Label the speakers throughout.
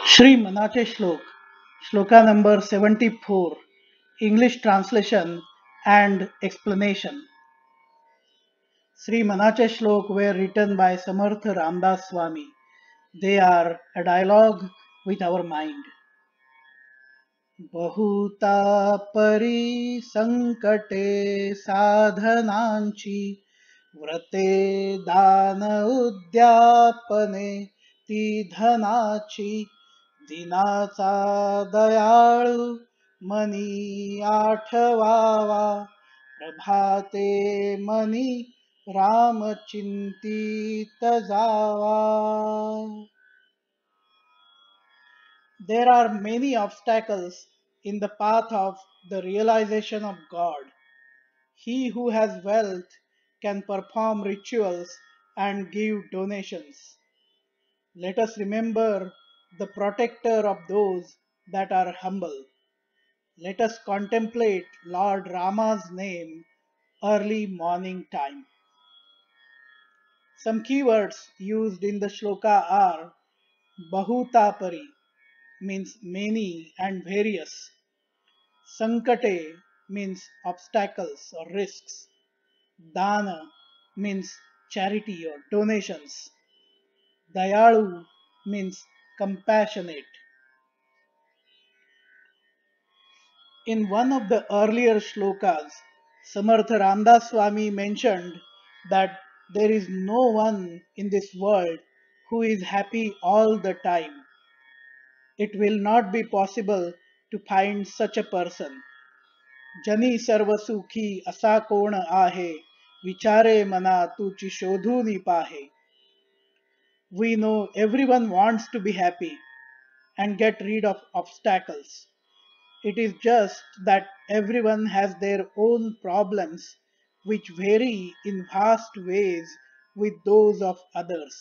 Speaker 1: Shri Manache Shlok, Shloka number 74, English translation and explanation. Sri Manache Shlok were written by Samartha Ramdas Swami. They are a dialogue with our mind. बहुता परी संकटे साधनांची व्रते दान उद्यापने ती धनाची दिनाचा दयाळू मनी आठवावा प्रभाते मनी राम चिंतित जावा. There are many obstacles in the path of the realization of God. He who has wealth can perform rituals and give donations. Let us remember the protector of those that are humble. Let us contemplate Lord Rama's name early morning time. Some keywords used in the shloka are Bahutapari means many and various. Sankate means obstacles or risks. Dana means charity or donations. Dayalu means compassionate. In one of the earlier shlokas, Samartha Ramdas Swami mentioned that there is no one in this world who is happy all the time. It will not be possible to find such a person. जनी सर्व सुखी असा कोण आहे विचारे मना तुची शोधूनी पाहे. We know everyone wants to be happy and get rid of obstacles. It is just that everyone has their own problems which vary in vast ways with those of others.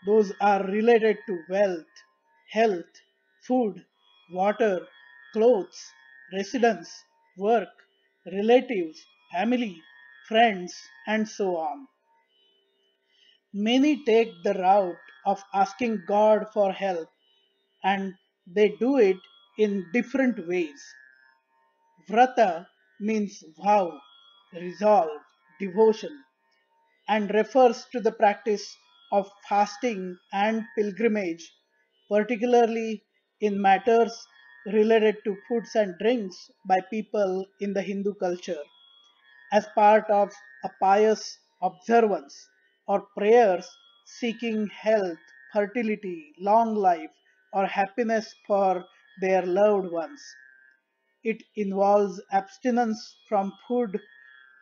Speaker 1: Those are related to wealth, health, food, water, clothes, residence, work, relatives, family, friends, and so on. Many take the route of asking God for help and they do it in different ways. Vrata means vow, resolve, devotion, and refers to the practice of fasting and pilgrimage, particularly in matters related to foods and drinks by people in the Hindu culture, as part of a pious observance or prayers seeking health, fertility, long life, or happiness for their loved ones. It involves abstinence from food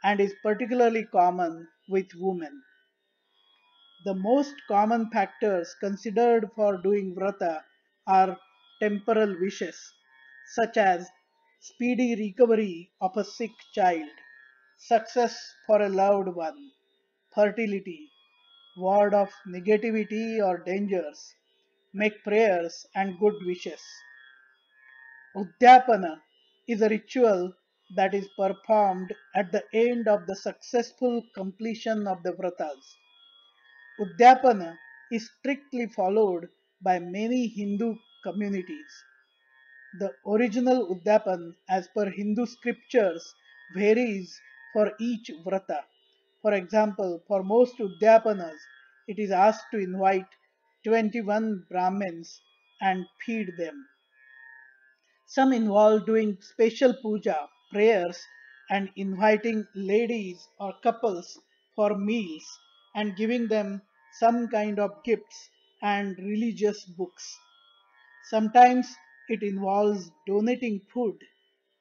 Speaker 1: and is particularly common with women. The most common factors considered for doing vrata are temporal wishes, such as speedy recovery of a sick child, success for a loved one, fertility, ward of negativity or dangers, make prayers and good wishes. Udyapana is a ritual that is performed at the end of the successful completion of the vratas. Udyapana is strictly followed by many Hindu communities. The original Udyapan, as per Hindu scriptures, varies for each vrata. For example, for most Udyapanas, it is asked to invite 21 Brahmins and feed them. Some involve doing special puja, prayers, and inviting ladies or couples for meals and giving them some kind of gifts and religious books. Sometimes it involves donating food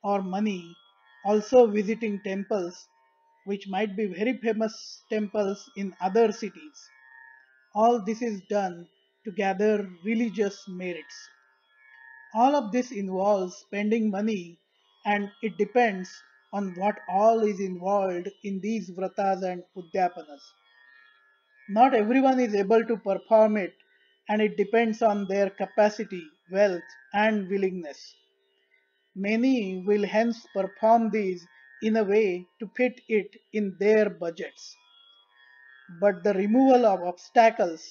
Speaker 1: or money, also visiting temples, which might be very famous temples in other cities. All this is done to gather religious merits. All of this involves spending money and it depends on what all is involved in these vratas and udyapanas. Not everyone is able to perform it and it depends on their capacity, wealth, and willingness. Many will hence perform these in a way to fit it in their budgets. But the removal of obstacles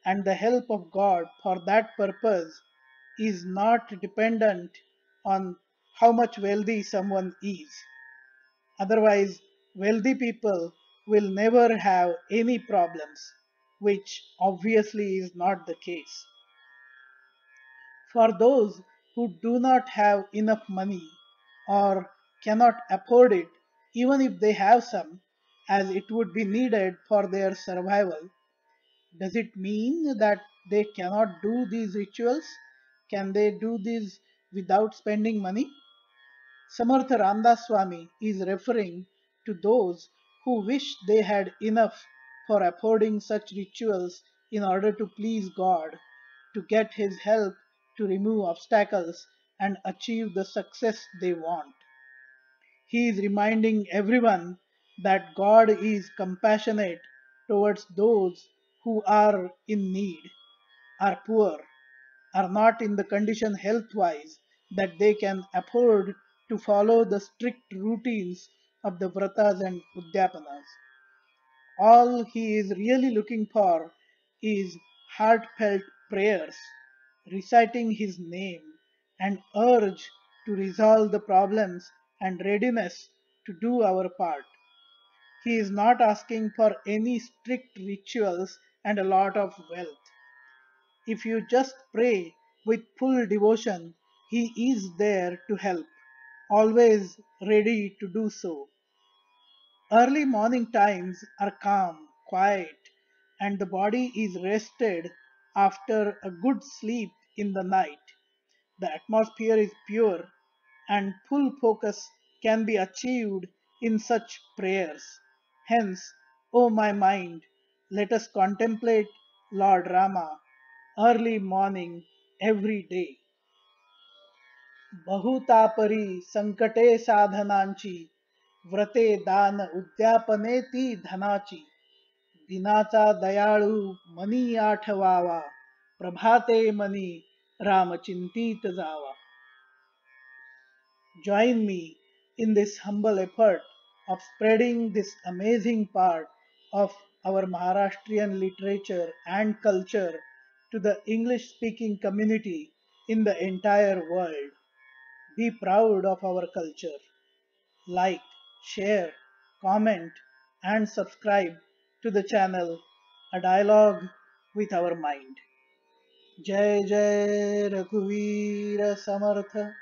Speaker 1: and the help of God for that purpose is not dependent on how much wealthy someone is. Otherwise, wealthy people will never have any problems, which obviously is not the case. For those who do not have enough money or cannot afford it, even if they have some, as it would be needed for their survival, does it mean that they cannot do these rituals? Can they do this without spending money? Samartha Ramdas Swami is referring to those who wish they had enough for affording such rituals in order to please God, to get His help to remove obstacles and achieve the success they want. He is reminding everyone that God is compassionate towards those who are in need, are poor, are not in the condition health wise that they can afford to follow the strict routines of the vratas and udyapanas. All he is really looking for is heartfelt prayers, reciting his name, and urge to resolve the problems and readiness to do our part. He is not asking for any strict rituals and a lot of wealth. If you just pray with full devotion, He is there to help, always ready to do so. Early morning times are calm, quiet, and the body is rested after a good sleep in the night. The atmosphere is pure, and full focus can be achieved in such prayers. Hence, O my mind, let us contemplate Lord Rama early morning every day. बहुतापरी संकटे साधनांची व्रते दान उद्यापने ती धनाची दिनाचा दयाळू मनी आठवावा प्रभाते मनी रामचिंतित जावा. Join me in this humble effort of spreading this amazing part of our Maharashtrian literature and culture to the English speaking community in the entire world. Be proud of our culture. Like, share, comment, and subscribe to the channel A Dialogue with Our Mind. Jai Jai Raghuveer Samartha.